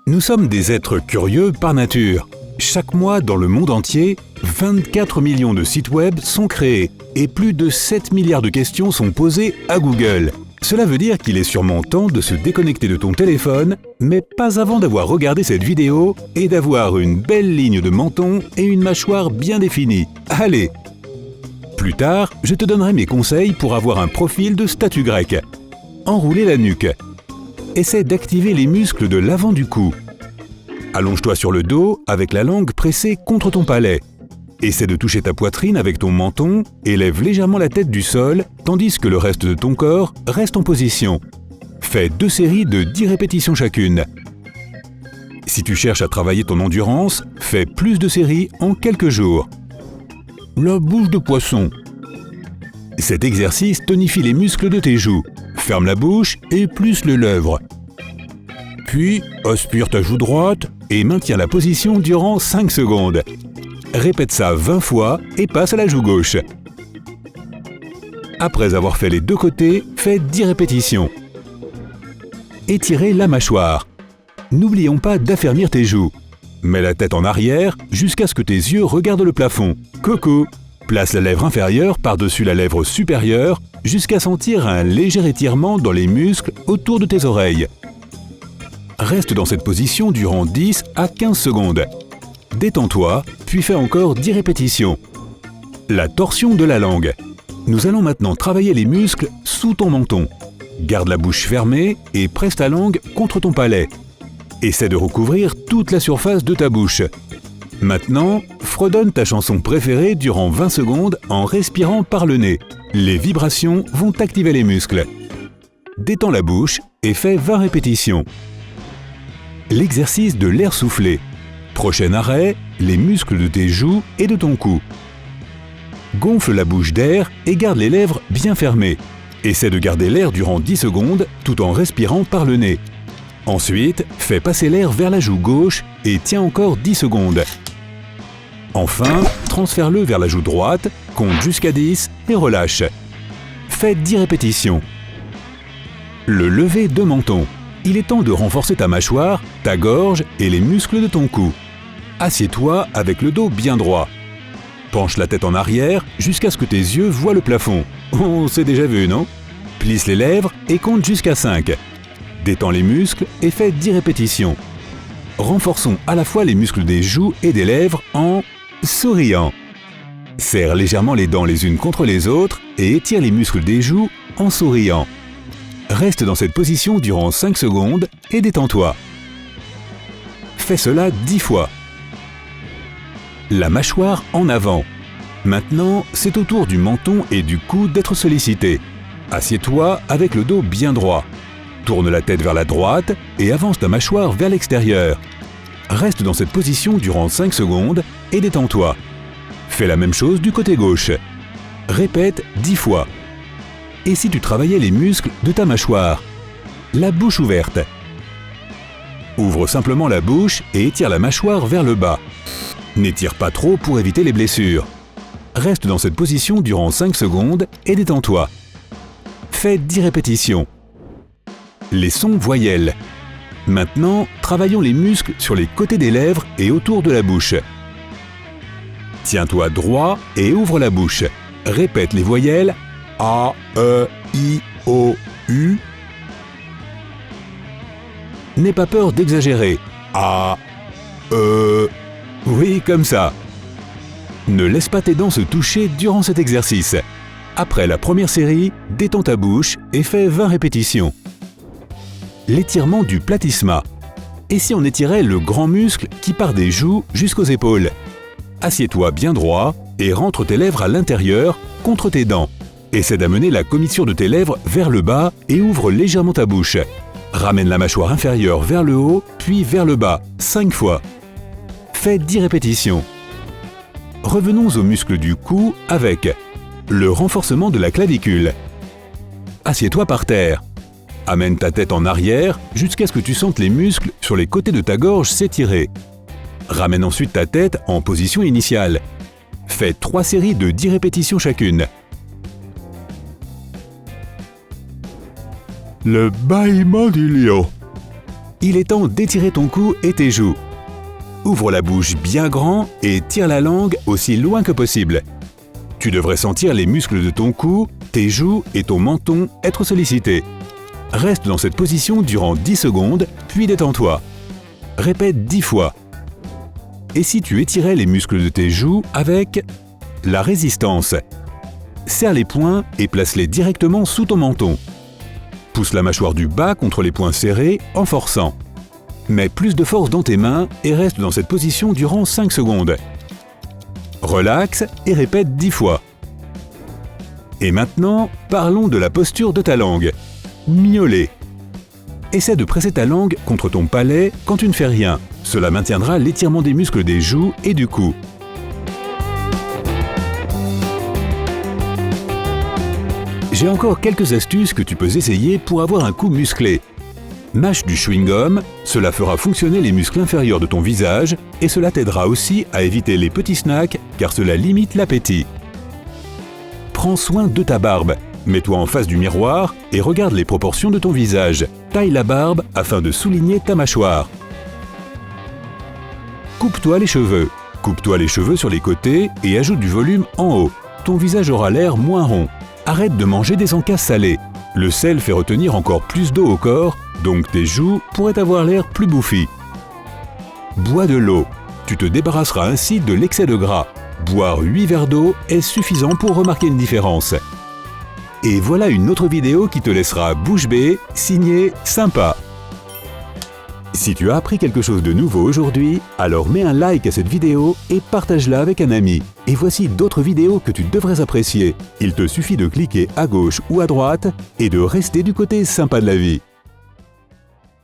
Nous sommes des êtres curieux par nature. Chaque mois, dans le monde entier, 24 millions de sites web sont créés et plus de 7 milliards de questions sont posées à Google. Cela veut dire qu'il est sûrement temps de se déconnecter de ton téléphone, mais pas avant d'avoir regardé cette vidéo et d'avoir une belle ligne de menton et une mâchoire bien définie. Allez! Plus tard, je te donnerai mes conseils pour avoir un profil de statue grecque. Enrouler la nuque. Essaie d'activer les muscles de l'avant du cou. Allonge-toi sur le dos avec la langue pressée contre ton palais. Essaie de toucher ta poitrine avec ton menton et lève légèrement la tête du sol, tandis que le reste de ton corps reste en position. Fais 2 séries de 10 répétitions chacune. Si tu cherches à travailler ton endurance, fais plus de séries en quelques jours. La bouche de poisson. Cet exercice tonifie les muscles de tes joues. Ferme la bouche et plisse les lèvres. Puis, aspire ta joue droite et maintiens la position durant 5 secondes. Répète ça 20 fois et passe à la joue gauche. Après avoir fait les 2 côtés, fais 10 répétitions. Étirez la mâchoire. N'oublions pas d'affermir tes joues. Mets la tête en arrière jusqu'à ce que tes yeux regardent le plafond. Coucou! Place la lèvre inférieure par-dessus la lèvre supérieure jusqu'à sentir un léger étirement dans les muscles autour de tes oreilles. Reste dans cette position durant 10 à 15 secondes. Détends-toi, puis fais encore 10 répétitions. La torsion de la langue. Nous allons maintenant travailler les muscles sous ton menton. Garde la bouche fermée et presse ta langue contre ton palais. Essaie de recouvrir toute la surface de ta bouche. Maintenant, fredonne ta chanson préférée durant 20 secondes en respirant par le nez. Les vibrations vont activer les muscles. Détends la bouche et fais 20 répétitions. L'exercice de l'air soufflé. Prochain arrêt, les muscles de tes joues et de ton cou. Gonfle la bouche d'air et garde les lèvres bien fermées. Essaie de garder l'air durant 10 secondes tout en respirant par le nez. Ensuite, fais passer l'air vers la joue gauche et tiens encore 10 secondes. Enfin, transfère-le vers la joue droite, compte jusqu'à 10 et relâche. Fais 10 répétitions. Le lever de menton. Il est temps de renforcer ta mâchoire, ta gorge et les muscles de ton cou. Assieds-toi avec le dos bien droit. Penche la tête en arrière jusqu'à ce que tes yeux voient le plafond. On s'est déjà vu, non? Plisse les lèvres et compte jusqu'à 5. Détends les muscles et fais 10 répétitions. Renforçons à la fois les muscles des joues et des lèvres en souriant. Serre légèrement les dents les unes contre les autres et étire les muscles des joues en souriant. Reste dans cette position durant 5 secondes et détends-toi. Fais cela 10 fois. La mâchoire en avant. Maintenant, c'est au tour du menton et du cou d'être sollicités. Assieds-toi avec le dos bien droit. Tourne la tête vers la droite et avance ta mâchoire vers l'extérieur. Reste dans cette position durant 5 secondes et détends-toi. Fais la même chose du côté gauche. Répète 10 fois. Et si tu travaillais les muscles de ta mâchoire? La bouche ouverte. Ouvre simplement la bouche et étire la mâchoire vers le bas. N'étire pas trop pour éviter les blessures. Reste dans cette position durant 5 secondes et détends-toi. Fais 10 répétitions. Les sons voyelles. Maintenant, travaillons les muscles sur les côtés des lèvres et autour de la bouche. Tiens-toi droit et ouvre la bouche. Répète les voyelles A, E, I, O, U. N'aie pas peur d'exagérer. A, E. Oui, comme ça. Ne laisse pas tes dents se toucher durant cet exercice. Après la première série, détends ta bouche et fais 20 répétitions. L'étirement du platysma. Et si on étirait le grand muscle qui part des joues jusqu'aux épaules? Assieds-toi bien droit et rentre tes lèvres à l'intérieur contre tes dents. Essaie d'amener la commissure de tes lèvres vers le bas et ouvre légèrement ta bouche. Ramène la mâchoire inférieure vers le haut, puis vers le bas, 5 fois. Fais 10 répétitions. Revenons aux muscles du cou avec le renforcement de la clavicule. Assieds-toi par terre. Amène ta tête en arrière jusqu'à ce que tu sentes les muscles sur les côtés de ta gorge s'étirer. Ramène ensuite ta tête en position initiale. Fais 3 séries de 10 répétitions chacune. Le bâillement du lion. Il est temps d'étirer ton cou et tes joues. Ouvre la bouche bien grand et tire la langue aussi loin que possible. Tu devrais sentir les muscles de ton cou, tes joues et ton menton être sollicités. Reste dans cette position durant 10 secondes, puis détends-toi. Répète 10 fois. Et si tu étirais les muscles de tes joues avec la résistance? Serre les poings et place-les directement sous ton menton. Pousse la mâchoire du bas contre les poings serrés en forçant. Mets plus de force dans tes mains et reste dans cette position durant 5 secondes. Relaxe et répète 10 fois. Et maintenant, parlons de la posture de ta langue. Miauler. Essaie de presser ta langue contre ton palais quand tu ne fais rien. Cela maintiendra l'étirement des muscles des joues et du cou. J'ai encore quelques astuces que tu peux essayer pour avoir un cou musclé. Mâche du chewing-gum, cela fera fonctionner les muscles inférieurs de ton visage et cela t'aidera aussi à éviter les petits snacks car cela limite l'appétit. Prends soin de ta barbe. Mets-toi en face du miroir et regarde les proportions de ton visage. Taille la barbe afin de souligner ta mâchoire. Coupe-toi les cheveux. Coupe-toi les cheveux sur les côtés et ajoute du volume en haut. Ton visage aura l'air moins rond. Arrête de manger des encas salés. Le sel fait retenir encore plus d'eau au corps, donc tes joues pourraient avoir l'air plus bouffies. Bois de l'eau. Tu te débarrasseras ainsi de l'excès de gras. Boire 8 verres d'eau est suffisant pour remarquer une différence. Et voilà une autre vidéo qui te laissera bouche bée, signée sympa. Si tu as appris quelque chose de nouveau aujourd'hui, alors mets un like à cette vidéo et partage-la avec un ami. Et voici d'autres vidéos que tu devrais apprécier. Il te suffit de cliquer à gauche ou à droite et de rester du côté sympa de la vie.